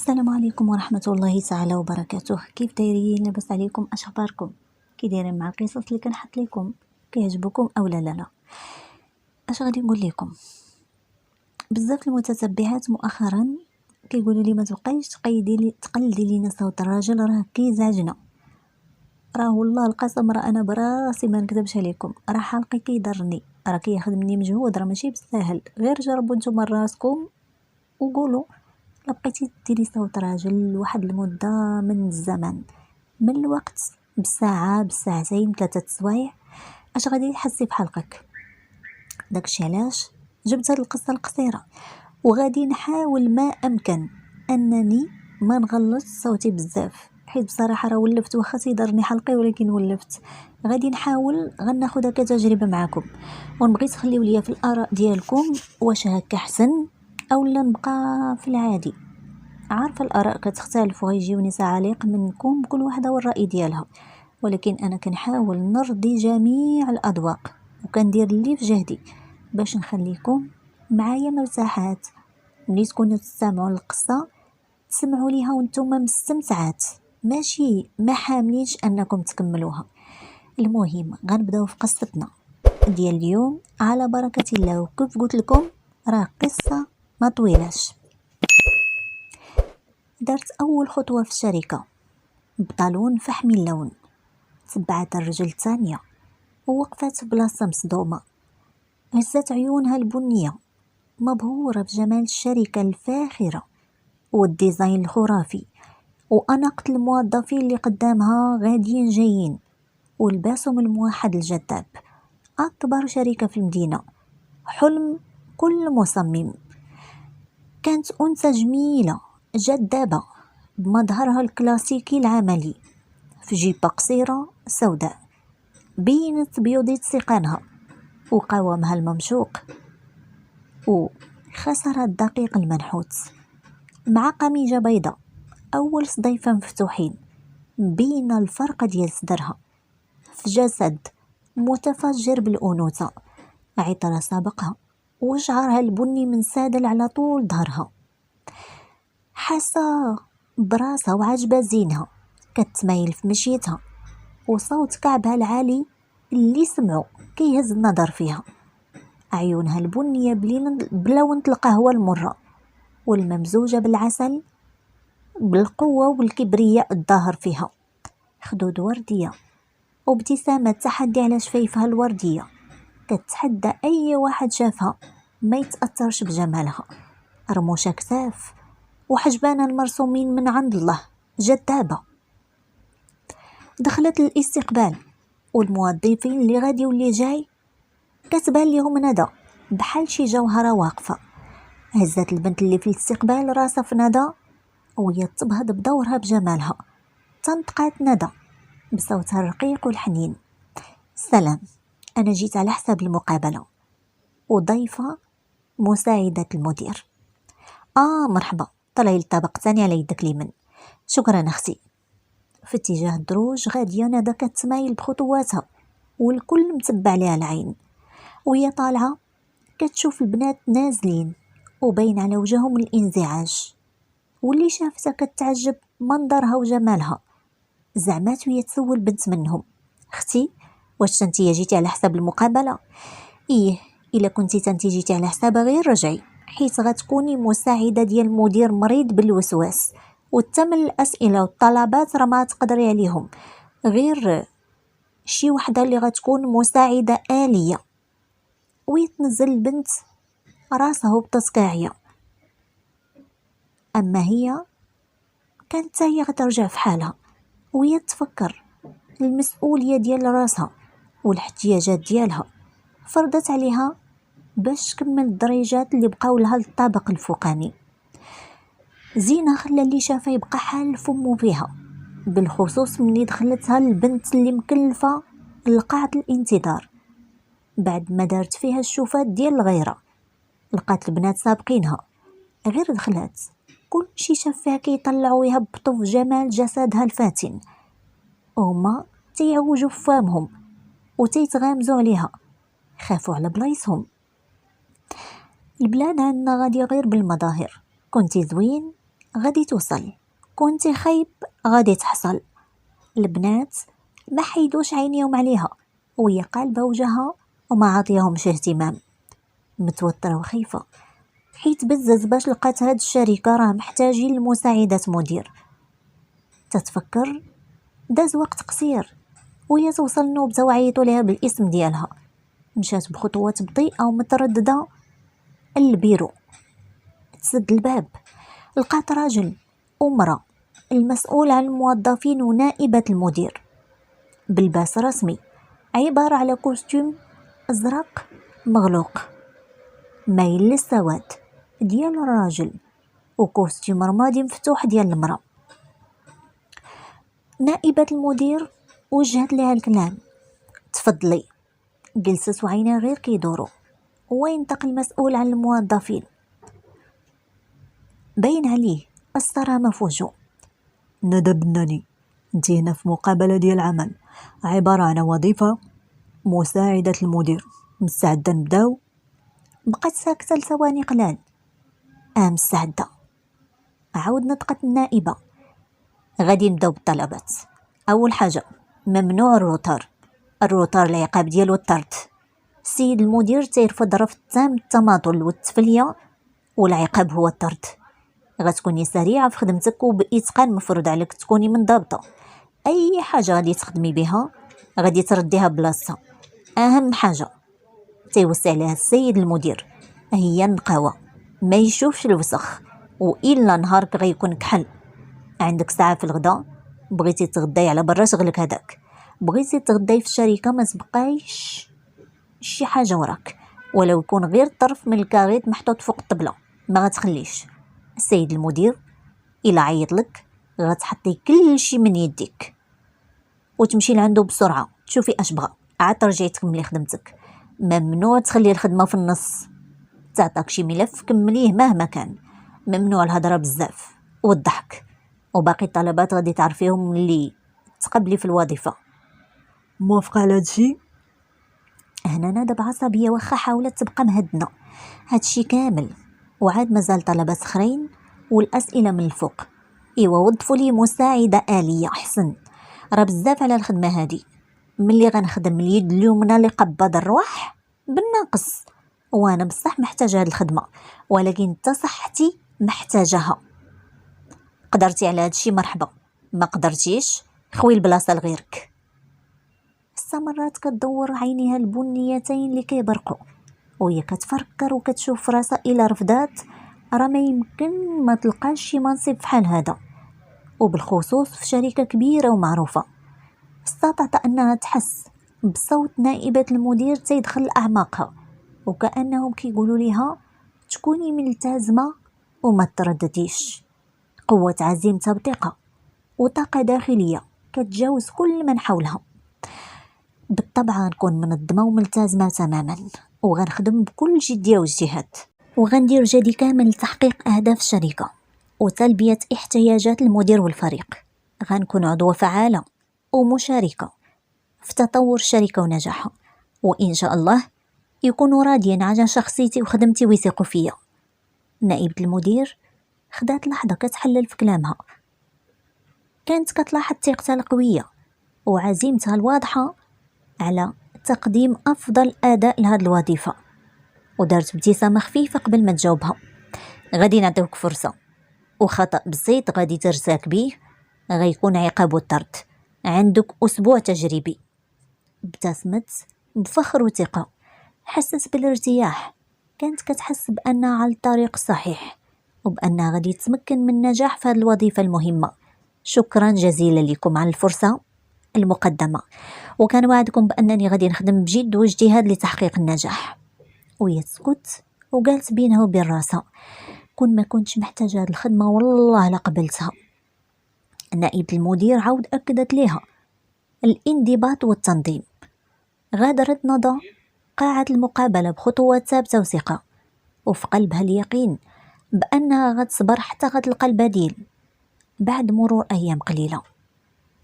السلام عليكم ورحمة الله تعالى وبركاته. كيف دايرين؟ لاباس عليكم؟ اش اخباركم؟ كي دايرين مع القصص اللي كنحط لكم؟ كيعجبكم او لا؟ اش غادي نقول لكم؟ بزاف المتتبعات مؤخرا كيقولوا لي ما تبقايش تقلدي لينا صوت الراجل، راه كيزعجنا. راه والله القسم راه انا براسي ما نكذبش عليكم، راه حلقي كيضرني، راه كياخذ مني مجهود، راه ماشي بالساهل. غير جربوا نتوما راسكم وقولوا لا بقيتي ديري صوت راجل لواحد المدة من الزمن، من الوقت، بالساعة، بالساعتين، 3 سوايع، اش غادي تحسي بحلقك. داكشي علاش جبت هاد القصة القصيرة، وغادي نحاول ما امكن انني ما نغلط صوتي بزاف، حيت بصراحة راه ولفت، واخا تيضرني حلقي ولكن ولفت. غادي نحاول غناخدها كتجربة معكم، ونبغي تخليو ليا في الاراء ديالكم واش هكا حسن اولا نبقى في العادي. عارفة الآراء كتختلف وغيجيوني تعاليق منكم كل واحدة والرأي ديالها، ولكن أنا كنحاول نرضي جميع الأذواق وكندير اللي في جهدي باش نخليكم معايا مرتاحات. ملي تكونوا تستمعوا للقصة تسمعوا ليها وانتم مستمتعات، ماشي ما حاملينش أنكم تكملوها. المهم غنبداو في قصتنا ديال اليوم على بركة الله، وكيف قلت لكم راه قصة ما طويلاش. درت أول خطوة في الشركة بطالون فحمي اللون، تبعت الرجل الثانية ووقفت في بلاصة مصدومة، هزت عيونها البنية مبهورة بجمال الشركة الفاخرة والديزاين الخرافي، وأناقة الموظفين اللي قدامها غاديين جايين ولباسهم الموحد الجذاب. أكبر شركة في المدينة، حلم كل مصمم. كانت أنثى جميلة جذابة بمظهرها الكلاسيكي العملي، في جيبة قصيرة سوداء بينت بيضة سقانها وقوامها الممشوق وخسرها الدقيق المنحوت، مع قميجة بيضاء أول صديفة مفتوحين بين الفرق ديال صدرها، في جسد متفجر بالأنوثة، عطرها سابقها وشعرها البني منسادل على طول ظهرها. حاسة براسها وعجبة زينها، كتمايل في مشيتها، وصوت كعبها العالي اللي سمعو كيهز النظر فيها. عيونها البنية بلون القهوة المرة والممزوجة بالعسل، بالقوة والكبرياء الظاهر فيها. خدود وردية وابتسامة تحدي على شفايفها الوردية، كتحدى أي واحد شافها ما يتأثرش بجمالها. رموشة كتاف وحجبان المرسومين من عند الله، جذابة. دخلت الاستقبال والموظفين اللي غادي واللي جاي كتبان ليهم ندى بحال شي جوهرة واقفة. هزت البنت اللي في الاستقبال راسها في ندى وهي تبهض بدورها بجمالها. تنطقات ندى بصوتها الرقيق والحنين: سلام، أنا جيت على حساب المقابلة وضيفة مساعدة المدير. مرحبا، طلعي الطبق الثاني على يدك اليمين. شكرا أختي. في اتجاه الدروج غادية ندى كتمايل بخطواتها والكل متبع ليها العين، وهي طالعة كتشوف البنات نازلين وبين على وجههم الانزعاج، واللي شافتها كتعجب منظرها وجمالها. زعمات وهي تسول بنت منهم: اختي، واش تنتي جيتي على حساب المقابلة؟ ايه، الا كنتي تنتي جيتي على حسابها غير رجعي، حيت غتكوني مساعدة ديال المدير مريض بالوسواس، والثمن الاسئلة والطلبات راه ما تقدري عليهم، غير شي وحده اللي غتكون مساعدة آلية. ويتنزل البنت راسها هبطت كاعية، اما هي كانت هي غترجع في حالها وهي تفكر المسؤولية ديال راسها والاحتياجات ديالها فرضت عليها باش تكمل الدرجات اللي بقاو لها للطابق الفوقاني. زينة خلى اللي شافها يبقى حال فمو فيها، بالخصوص ملي دخلتها البنت اللي مكلفة لقاعة الانتظار. بعد ما دارت فيها الشوفات ديال الغيرة، لقات البنات سابقينها، غير دخلات كل شي شاف فيها كيطلعوا يهبطوا في جمال جسدها الفاتن، وهما تيعوجوا فامهم وتيتغامزوا عليها، خافوا على بلايصهم. البلاد عندنا غادية غير بالمظاهر، كنتي زوين غادي توصل، كنتي خايب غادي تحصل. البنات ما حيدوش عينيهم عليها وهي قالبة وجهها وما عاطيهمش اهتمام، متوترة وخايفة حيت بزز باش لقات هاد الشركة راه محتاجين لمساعدة مدير. تتفكر داز وقت قصير وهي توصل النوبة وعيطوا ليها بالاسم ديالها. مشات بخطوات بطيئة ومترددة البيرو، تسد الباب لقات راجل ومرأة، المسؤول عن الموظفين ونائبة المدير، بلباس رسمي عبارة على كوستيم أزرق مغلوق مايل للسواد ديال الراجل وكوستيم رمادي مفتوح ديال المرأة. نائبة المدير وجهت لها الكلام، تفضلي. جلست وعينها غير كيدورو وينطق المسؤول عن الموظفين، باين عليه الصرامة في وجهه. ندى بناني، انت هنا في مقابلة ديال عمل عبارة عن وظيفة مساعدة المدير، مستعدة نبداو؟ بقات ساكتة لثواني قلال. مستعدة. عاود نطقت النائبة، غادي نبداو بالطلبات. اول حاجة ممنوع الروتار العقاب ديالو الطرد. السيد المدير تيرفض رفض تام التماطل والتفلية والعقاب هو الطرد. غتكوني سريعة في خدمتك وبإتقان، مفروض عليك تكوني منضبطة. اي حاجة غادي تخدمي بها غادي ترديها بلاصتها. اهم حاجة تيوصي عليها السيد المدير هي النقاوة، ما يشوفش الوسخ، وإلا نهارك غيكون كحل. عندك ساعة في الغدا، بغيتي تغداي على برا شغلك هداك، بغيتي تغداي في الشركة ما تبقايش شي حاجة وراك، ولو يكون غير طرف من الكاريط محطوط فوق الطبلة ما غتخليش. السيد المدير إلا عيط لك غتحطي كل شي من يديك وتمشي لعندو بسرعة تشوفي اش بغا، عاد ترجعي تكملي خدمتك. ممنوع تخلي الخدمة في النص، تعطاك شي ملف كمليه مهما كان. ممنوع الهضرة بزاف والضحك، وباقي الطلبات غادي تعرفيهم اللي تقبلي في الوظيفة. موافقة على هادشي؟ هنا ندى بعصبية واخا حاولت تبقى مهدنة. هادشي كامل وعاد مازال طلبات اخرين والاسئلة من الفوق. ايوا وظفوا لي مساعدة آلية احسن، راه بزاف على الخدمة هادي. ملي غنخدم اليد اليمنى اللي قبض الروح بالناقص، وانا بصح محتاجة هاد الخدمة، ولكن انت صحتي محتاجها. قدرتي على هادشي مرحبا، ما قدرتيش خوي البلاصة لغيرك. استمرت كتدور عينيها البنيتين اللي كيبرقوا وهي كتفكر وكتشوف راسها الا رفضات راه ما يمكن ما تلقاش شي منصب بحال هذا، وبالخصوص في شركة كبيرة ومعروفة. استطاعت انها تحس بصوت نائبة المدير تيدخل اعماقها، وكأنهم كيقولوا ليها تكوني ملتزمة وما تردديش. قوة عزيمتها بثقة وطاقة داخلية كتجاوز كل من حولها. بالطبع غنكون منظمة وملتزمة تماما، وغنخدم بكل جدية واجتهاد، وغندير جهدي كامل لتحقيق أهداف الشركة وتلبية احتياجات المدير والفريق. غنكون عضوة فعالة ومشاركة في تطور الشركة ونجاحها، وإن شاء الله يكونوا راضيين على شخصيتي وخدمتي ويثقوا فيا. نائبة المدير خدات لحظة كتحلل في كلامها، كانت كتلاحظ ثقتها القوية وعزيمتها الواضحة على تقديم أفضل أداء لهذه الوظيفة، ودارت ابتسامة خفيفة قبل ما تجاوبها. غادي نعطيوك فرصة، وخطأ بسيط غادي ترساك بيه غيكون عقاب الطرد. عندك أسبوع تجريبي. ابتسمت بفخر وثقة، حست بالارتياح، كانت كتحس بأنها على الطريق الصحيح وبأنها غادي تتمكن من النجاح في هذه الوظيفة المهمة. شكرا جزيلا لكم على الفرصة المقدمة، وكان وعدكم بأنني غادي نخدم بجد واجتهاد لتحقيق النجاح. وهي تسكت وقالت بينها وبين راسها كون ما كنتش محتاجة هاد الخدمة والله لقبلتها. نائب المدير عاود أكدت لها الانضباط والتنظيم. غادرت ندى قاعة المقابلة بخطوات ثابتة وثقة، وفي قلبها اليقين بأنها غتصبر حتى غتلقى البديل. بعد مرور أيام قليلة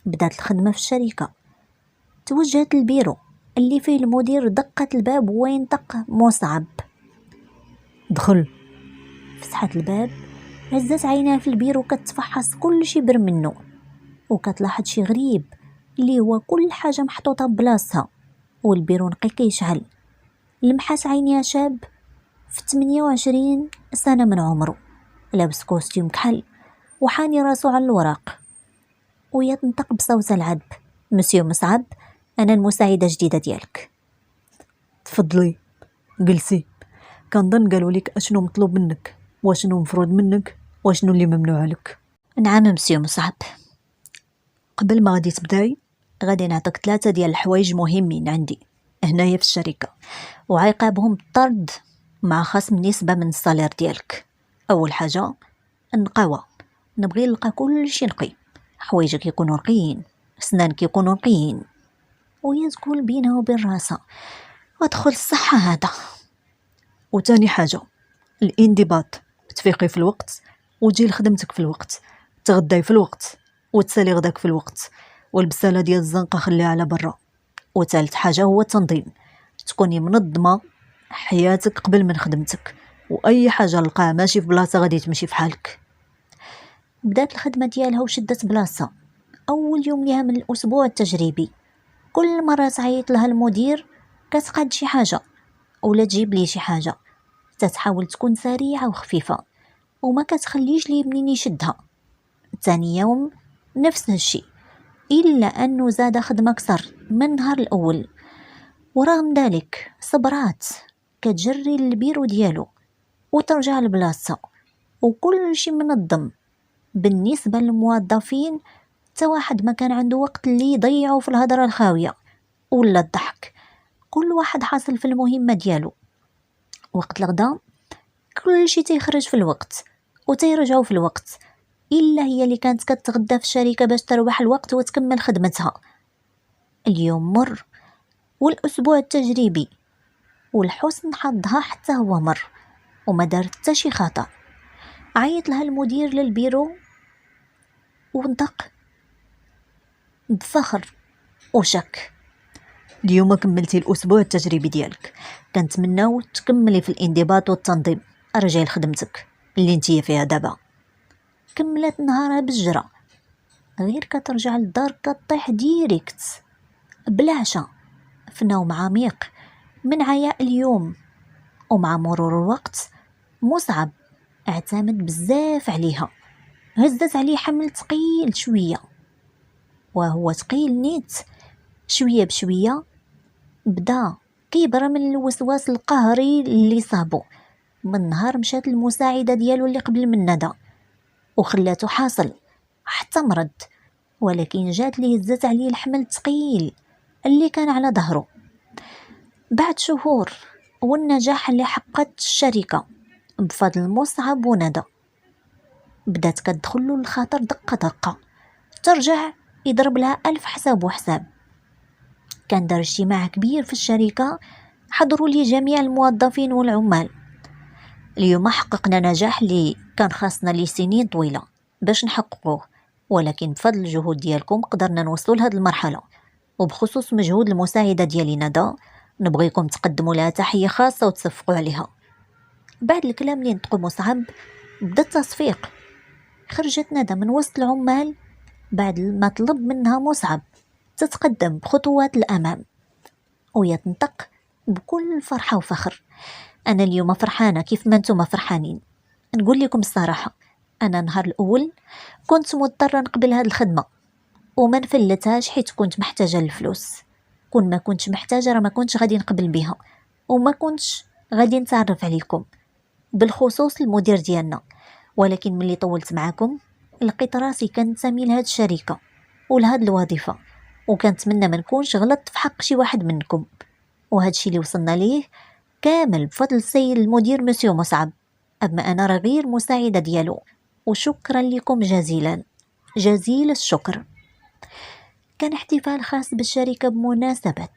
بدات الخدمة في الشركة. توجهت للبيرو اللي فيه المدير، دقت الباب وينطق مصعب. دخل. فتحت الباب هزت عينها في البيرو كتفحص كل شبر منه، وكتلاحظ شي غريب اللي هو كل حاجة محطوطة ببلاصتها والبيرو نقي كيشعل. لمحات عينيها شاب في 28 سنة من عمره، لابس كوستيم كحل وحاني راسو على الوراق، ويتنطق بصوت العذب: مسيو مصعب، انا المساعدة الجديدة ديالك. تفضلي جلسي. كنظن قالوا لك اشنو مطلوب منك واشنو مفروض منك واشنو اللي ممنوع لك. نعم مسيو مصعب. قبل ما غادي تبداي غادي نعطيك 3 ديال الحوايج مهمين عندي هنايا في الشركه، وعقابهم الطرد مع خصم نسبة من الصالير ديالك. اول حاجة النقاوة، نبغي نلقى كل شي نقي، حوايجك يكونوا نقيين، سنانك يكونوا نقيين، وهي تكون بينها وبين راسها وادخل الصحة هذا. وتاني حاجه الانضباط، تفيقي في الوقت وتجي لخدمتك في الوقت، تغداي في الوقت وتسالي غداك في الوقت، والبساله ديال الزنقه خليها على برا. وثالث حاجه هو التنظيم، تكوني منظمه حياتك قبل من خدمتك، واي حاجه لقاها ماشي في بلاصه غادي تمشي في حالك. بدات الخدمة ديالها وشدت بلاصة. اول يوم ليها من الاسبوع التجريبي، كل مرة تعيط لها المدير كتقاد شي حاجة ولا تجيب لي شي حاجة، تتحاول تكون سريعة وخفيفة وما كتخليش ليه منين يشدها. ثاني يوم نفس الشيء، إلا أنه زاد خدمة أكثر من النهار الأول. ورغم ذلك صبرات، كتجري البيرو ديالو وترجع لبلاصتها وكل شيء منظم. بالنسبة للموظفين تا واحد ما كان عنده وقت اللي يضيعوا في الهضرة الخاوية ولا الضحك، كل واحد حاصل في المهمة ديالو. وقت الغدا كل شيء تيخرج في الوقت وتيرجعوا في الوقت، إلا هي اللي كانت كتغدى في الشركة باش تربح الوقت وتكمل خدمتها. اليوم مر والأسبوع التجريبي والحسن حظها حتى هو مر وما دارت حتى شي خطأ. عيط لها المدير للبيرو ونطق بفخر وشك: اليوم كملتي الاسبوع التجريبي ديالك، كنتمناو تكملي في الانضباط والتنظيم، رجعي لخدمتك اللي انتي فيها دابا. كملت نهارها بالجرة، غير كترجع للدار كطيح ديريكت بلا عشاء في نوم عميق من عياء اليوم. ومع مرور الوقت مصعب اعتمد بزاف عليها، هزت عليه حمل ثقيل شوية، وهو ثقيل نيت. شوية بشوية بدا كيبرى من الوسواس القهري اللي صابو من نهار مشات المساعدة ديالو اللي قبل من ندى وخلاتو حاصل حتى مرض. ولكن جات ليه هزت عليه الحمل الثقيل اللي كان على ظهره. بعد شهور والنجاح اللي حققت الشركة بفضل مصعب وندى، بدات كتدخلو الخاطر دقة دقة، ترجع يضرب لها 1000 حساب وحساب. كان دار اجتماع كبير في الشركة، حضروا لي جميع الموظفين والعمال. اليوم حققنا نجاح اللي كان خاصنا لي سنين طويلة باش نحققوه، ولكن بفضل الجهود ديالكم قدرنا نوصلوا لهاد المرحلة. وبخصوص مجهود المساعدة ديالي ندى، نبغيكم تقدموا لها تحية خاصة وتصفقوا عليها. بعد الكلام اللي نطقو مصعب بدا التصفيق. خرجت ندى من وسط العمال بعد ما طلب منها مصعب تتقدم بخطوات الأمام، وهي تنطق بكل فرحة وفخر: أنا اليوم فرحانة كيف ما انتم فرحانين. نقول لكم الصراحة، أنا نهار الأول كنت مضطرة نقبل هاد الخدمة وما نفلتهاش حيت كنت محتاجة للفلوس. كون ما كنتش محتاجة راه ما كنتش غادي نقبل بها وما كنتش غادي نتعرف عليكم بالخصوص المدير ديالنا. ولكن ملي طولت معاكم لقيت راسي كنتسامي لهاد الشركة ولهاد الوظيفة، وكنتمنى ما نكونش غلطت في حق شي واحد منكم. وهاد الشي اللي وصلنا ليه كامل بفضل السيد المدير مسيو مصعب، أما أنا راه غير مساعدة ديالو. وشكرا لكم جزيلا جزيل الشكر. كان احتفال خاص بالشركة بمناسبة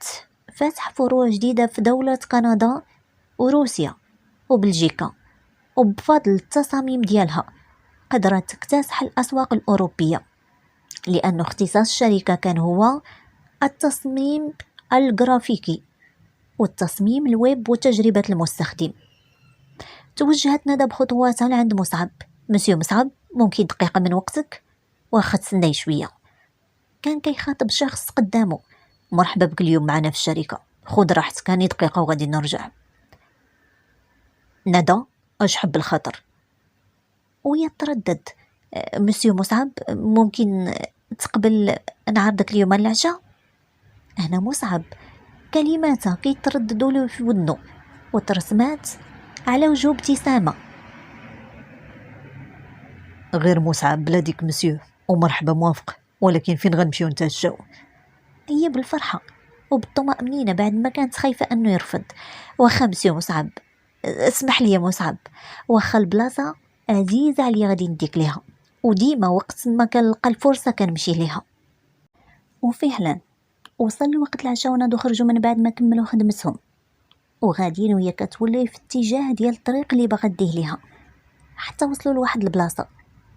فتح فروع جديدة في دولة كندا وروسيا وبلجيكا، وبفضل التصاميم ديالها قدرت تكتسح الأسواق الأوروبية، لأن اختصاص الشركة كان هو التصميم الجرافيكي والتصميم الويب وتجربة المستخدم. توجهت ندى بخطواتها لعند مصعب مسيو مصعب، ممكن دقيقة من وقتك؟ واخا تسناي شوية. كان كيخاطب شخص قدامه. مرحبا بك اليوم معنا في الشركة، خذ راحتك، هاني دقيقة وغادي نرجع. ندى اش حب الخطر وهي تردد. مسيو مصعب، ممكن تقبل نعرضك اليوم على العشاء؟ هنا مصعب كلماته كيترددوا له في ودنه وترسمات على وجهه ابتسامة. غير مصعب بلا ديك مسيو، ومرحبا موافق، ولكن فين غنمشيو نتعشاو؟ هي بالفرحة وبالطمأنينة بعد ما كانت خايفة أنه يرفض. واخا مسيو مصعب، اسمح لي يا مصعب، واخا البلاصة عزيزة عليا غادي نديك ليها، وديما وقت ما كنلقى الفرصة كنمشي ليها. وفعلا وصل وقت العشاء ونادو خرجوا من بعد ما كملوا خدمتهم، وغاديين وهي كتولي في اتجاه ديال الطريق اللي باغا ديه ليها، حتى وصلوا لواحد البلاصة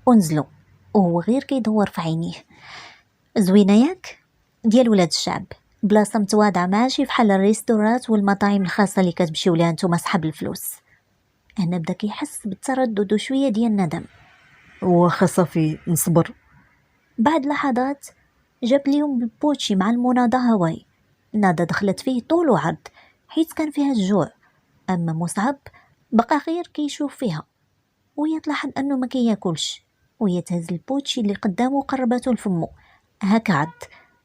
ونزلوا وهو غير كيدور في عينيه. زوينة ياك؟ ديال ولاد الشعب، بلاصة متواضعة ماشي فحال الريستورات والمطاعم الخاصة اللي كتمشيو ليها نتوما صحاب الفلوس. هنا بدا كيحس بالتردد وشوية ديال الندم. واخا صافي نصبر. بعد لحظات جاب ليهم البوتشي مع المناضة هواي. نادا دخلت فيه طول وعرض حيث كان فيها الجوع، أما مصعب بقى غير كيشوف فيها، وهي تلاحظ أنه ما كياكلش، وهي تهز البوتشي اللي قدامه وقربته لفمه. هكا عد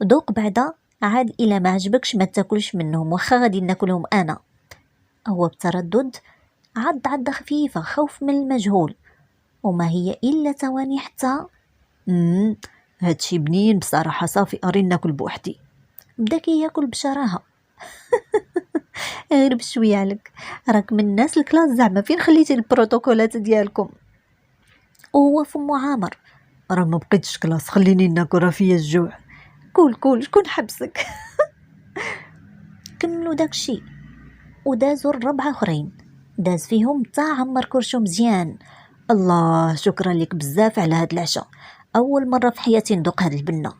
ذوق بعدا، عاد إلى ما عجبكش ما تاكلش منهم، واخا غادي ناكلهم أنا. هو بتردد عض خفيفة، خوف من المجهول، وما هي إلا ثواني حتى هادشي بنين بصراحة، صافي أرين ناكل بوحدي. بدا كياكل بشراهة. غير بشوية عليك، راك من الناس الكلاس زعما، فين خليتي البروتوكولات ديالكم؟ وهو فمو عامر. راه ما بقيتش كلاس، خليني ناكل، راه فيا الجوع. كول شكون حبسك؟ كملوا داكشي ودازوا الربعة اخرين، داز فيهم تا عمر كرشو مزيان. الله، شكرا لك بزاف على هاد العشاء، اول مره في حياتي ندوق هاد البنه.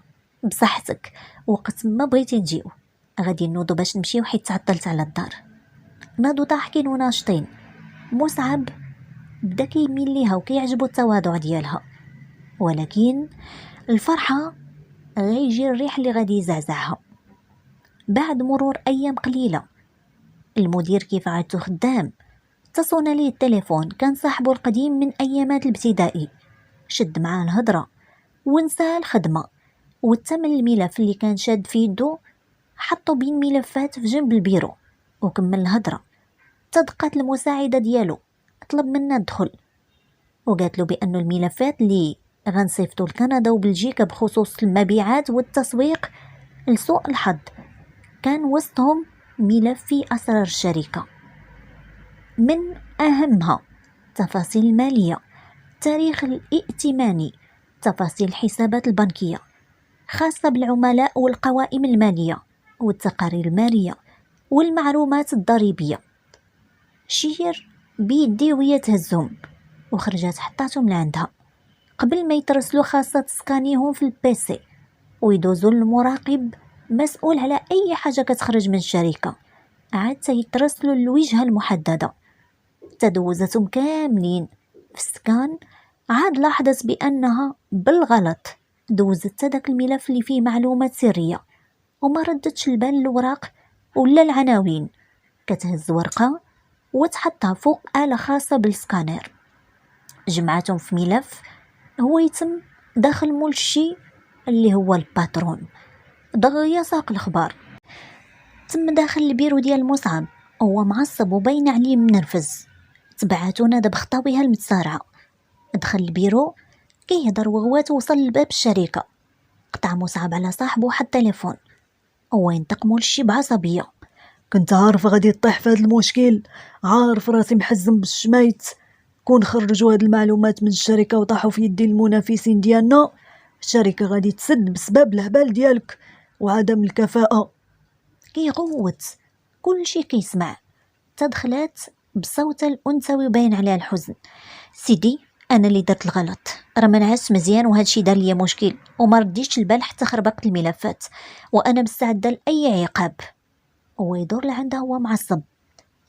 بصحتك، وقت ما بغيتي نجيو غادي نوضو باش نمشيو حيت تعطلت على الدار. ناضو ضاحكين وناشطين. مصعب بدا كيميل ليها وكيعجبو التواضع ديالها، ولكن الفرحه غيجي الريح اللي غادي يزعزعها. بعد مرور ايام قليله المدير كيف عادته خدام اتصلنا ليه التليفون، كان صاحبه القديم من ايامات الابتدائي. شد معاه الهضره ونسى الخدمه، وتم الملف اللي كان شاد في يدو حطو بين ملفات في جنب البيرو وكمل الهضره. تدقات المساعده ديالو طلب منا ندخل، وقالت له بأن الملفات اللي غنصيفطو لكندا وبلجيكا بخصوص المبيعات والتسويق لسوء الحظ كان وسطهم ملف فيه أسرار الشركة، من أهمها تفاصيل المالية، تاريخ الائتماني، تفاصيل الحسابات البنكية خاصة بالعملاء والقوائم المالية والتقارير المالية والمعلومات الضريبية. شير بيدي وهي تهزهم وخرجت حطاتهم لعندها قبل ما يترسلوا، خاصة تسكانيهم في البيسي ويدوزوا للمراقب مسؤول على أي حاجة كتخرج من الشركة، عاد يترسلوا للوجهة المحددة. تدوزتهم كاملين في السكان، عاد لاحظت بأنها بالغلط دوزت داك الملف اللي فيه معلومات سرية وما ردتش البال الوراق ولا العناوين. كتهز ورقة وتحطها فوق آلة خاصة بالسكانر، جمعتهم في ملف هو يتم داخل مول الشي اللي هو الباترون. دغيا ساق الأخبار تم داخل البيرو ديال مصعب، هو معصب وباين عليه منرفز. تبعاتو نادا بخطاويها المتسارعة، دخل البيرو كيهضر وهو توصل لباب الشركة. قطع مصعب على صاحبه حتى التليفون، هو ينطق مول الشي بعصبية. كنت عارف غادي يطيح في هذا المشكل، عارف راسي محزم بالشمايت. كون خرجوا هاد المعلومات من الشركة وطاحوا في يدي المنافسين ديالنا، الشركة غادي تسد بسبب الهبال ديالك وعدم الكفاءة. كيغوت كل شي كيسمع. تدخلات بصوت الأنثوي باين عليها الحزن. سيدي، انا اللي درت الغلط، راه ما نعس مزيان وهادشي دار ليا مشكل وما رديتش البال حتى خربقت الملفات، وانا مستعده لاي عقاب. هو يدور لعندها هو معصب.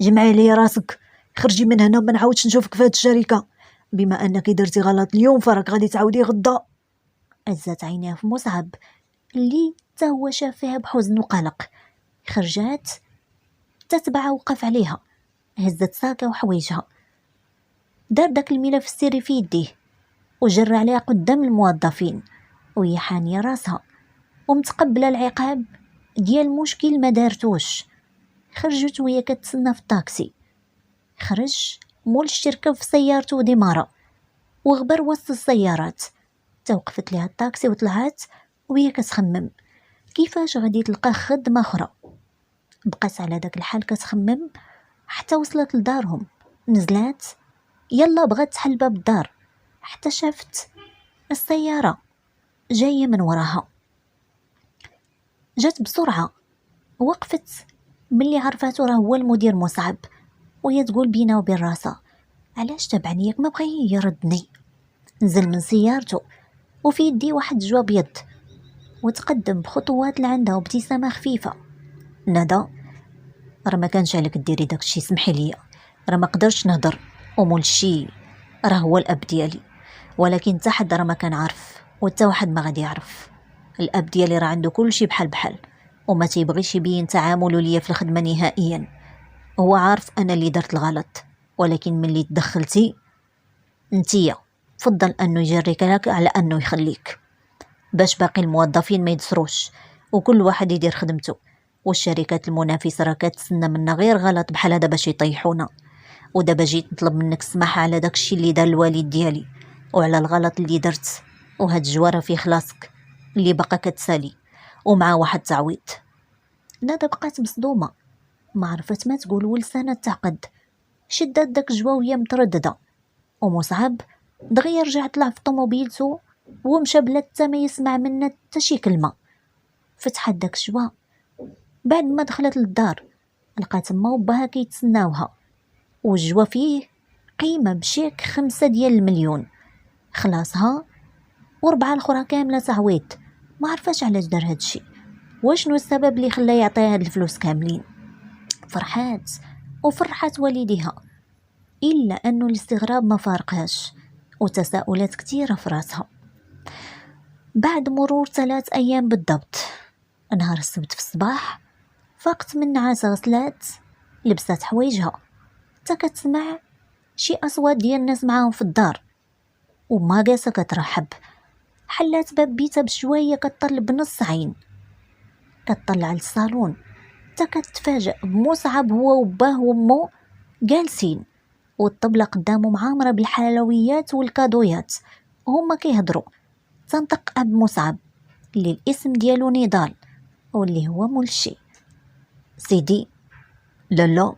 جمعي لي راسك، خرجي من هنا، ما نعاودش نشوفك في هاد الشركة. بما انك درتي غلط اليوم فراك غادي تعاوديه غدا. أزات عينيها في مصعب اللي حتى هو شاف فيها بحزن وقلق. خرجات تتبع وقف عليها، هزت ساكة وحويجها، دار داك الملف السري في يديه وجر عليها قدام الموظفين وهي حانية راسها ومتقبلة العقاب ديال مشكل ما دارتوش. خرجت وهي كتسنى في الطاكسي، خرج مول الشركة في سيارته ديمارا وغبر وسط السيارات. توقفت ليها الطاكسي وطلعت وهي كتخمم كيفاش غادي تلقى خدمة أخرى. بقات على داك الحال كتخمم حتى وصلت لدارهم. نزلات يلا بغات تحل باب الدار حتى شافت السيارة جاية من وراها. جات بسرعة وقفت ملي عرفاتو راه هو المدير مصعب، وهي تقول بينها وبين راسها علاش تبعني ياك ما بغى يردني. نزل من سيارته وفي يدي واحد الجوا ابيض وتقدم بخطوات لعندها وابتسامة خفيفة. ندى راه ما كانش عليك ديري داكشي، سمحي لي، راه ما قدرتش نهضر ومول الشي راه هو الاب ديالي، ولكن حتى حد راه ما كان عارف وحتى واحد ما غادي يعرف. الاب ديالي راه عنده كل شيء بحال بحال وما تيبغيش يبين تعامله ليا في الخدمه نهائيا. هو عارف انا اللي درت الغلط، ولكن ملي تدخلتي انتيا فضل انه يجريك لك على انه يخليك باش باقي الموظفين ما يدسروش وكل واحد يدير خدمته. والشركات المنافسه راه كتسنى منا غير غلط بحال هذا باش يطيحونا. ودابا جيت نطلب منك السماح على داكشي اللي دار الوالد ديالي وعلى الغلط اللي درت، وهاد الجواره في خلاصك اللي بقى كتسالي ومع واحد تعويض. ندى بقات مصدومه، ما عرفت ما تقول ولسانها تعقد. شدات داك الجوا وهي متردده، ومصعب دغيا رجع طلع في طوموبيلتو ومشى بلا حتى ما يسمع منا حتى شي كلمه. فتحت داك الجوا بعد ما دخلت للدار لقات ما وباها كيتسناوها والجوا فيه قيمه بشيك 5 ديال المليون، خلاصها وربعة الاخرى كامله تعويض. ما عرفاش علاش دار هادشي، واشنو السبب اللي خلاه يعطيها هاد الفلوس كاملين. فرحات وفرحت والديها، الا انه الاستغراب ما فارقهاش وتساؤلات كتيره في راسها. بعد مرور 3 أيام بالضبط، نهار السبت في الصباح فاقت من نعاس، غسلات لبسات حوايجها حتى كتسمع شي اصوات ديال الناس معاهم في الدار وما قاسه كترحب. حلات باب بيتها بشويه كتطل بنص عين، كتطلع للصالون حتى كتفاجأ بمصعب هو وباه وامو جالسين والطبله قدامهم عامره بالحلويات والكادويات وهما كيهضروا. تنطق اب مصعب اللي الاسم ديالو نضال واللي هو مولشي. سيدي لا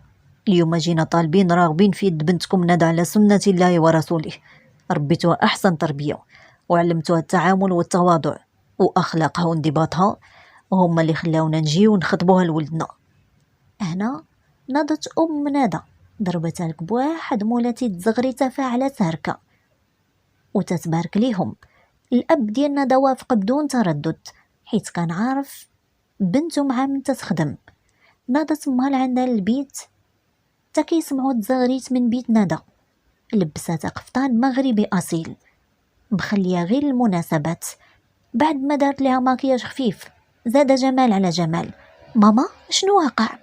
اليوم جينا طالبين راغبين في يد بنتكم ندى على سنة الله ورسوله، ربيتوها أحسن تربية وعلمتوها التعامل والتواضع وأخلاقها وانضباطها، وهم اللي خلاونا نجي ونخطبوها لولدنا. هنا ناضت ام ندى ضربتها لك بواحد مولاتي تزغري تفاعلت هركه وتتبارك ليهم. الاب ديال ندى وافق بدون تردد حيت كان عارف بنته مع من تتخدم. ناضت امها لعندها للبيت تا كيسمعوا التزغريت من بيت ندى. لبساتها قفطان مغربي اصيل مخليه غير المناسبات، بعد ما دارت ليها ماكياج خفيف زاد جمال على جمال. ماما شنو واقع؟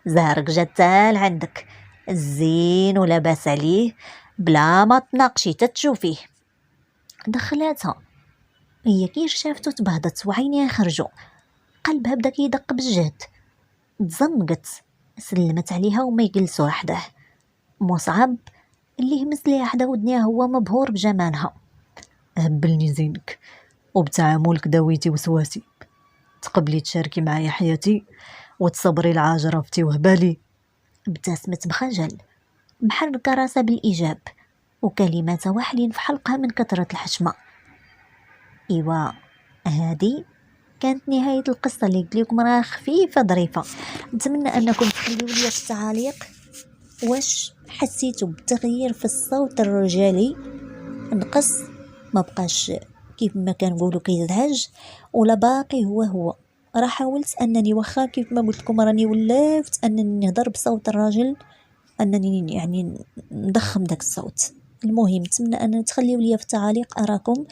زهرك جتال عندك الزين ولاباس عليه بلا ما تناقشي تتشوفيه. دخلاتها هي كي شافتو تبهضت وعينيها خرجوا، قلبها بدا كيدق بالجهد. تزنقت سلمت عليها وما يجلسوا حداه. مصعب اللي همس ليها حدا ودنيها هو مبهور بجمالها. هبلني زينك وبتعاملك داويتي وسواسي، تقبلي تشاركي معايا حياتي وتصبري العاج رفتي وهبالي. ابتسمت بخجل محركة راسها بالإيجاب وكلمات واحلين في حلقها من كثرة الحشمة. إيوا هذه كانت نهاية القصة اللي قلت لكم راه خفيفة ظريفة. نتمنى أنكم تخليوا لي في التعاليق واش حسيتوا بتغيير في الصوت الرجالي، نقص ما بقاش كيف ما كنقولوا كيزعج ولا باقي هو. راه حاولت انني واخا كيف ما قلت لكم راني ولفت انني نهضر بصوت الراجل انني يعني نضخم داك الصوت. المهم نتمنى ان تخليو ليا في التعاليق اراكم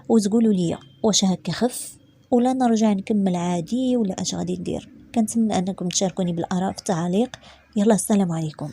وتقولوا لي واش هكا خف ولا نرجع نكمل عادي ولا اش غادي ندير. كنتمنى انكم تشاركوني بالاراء في التعاليق. يلا السلام عليكم.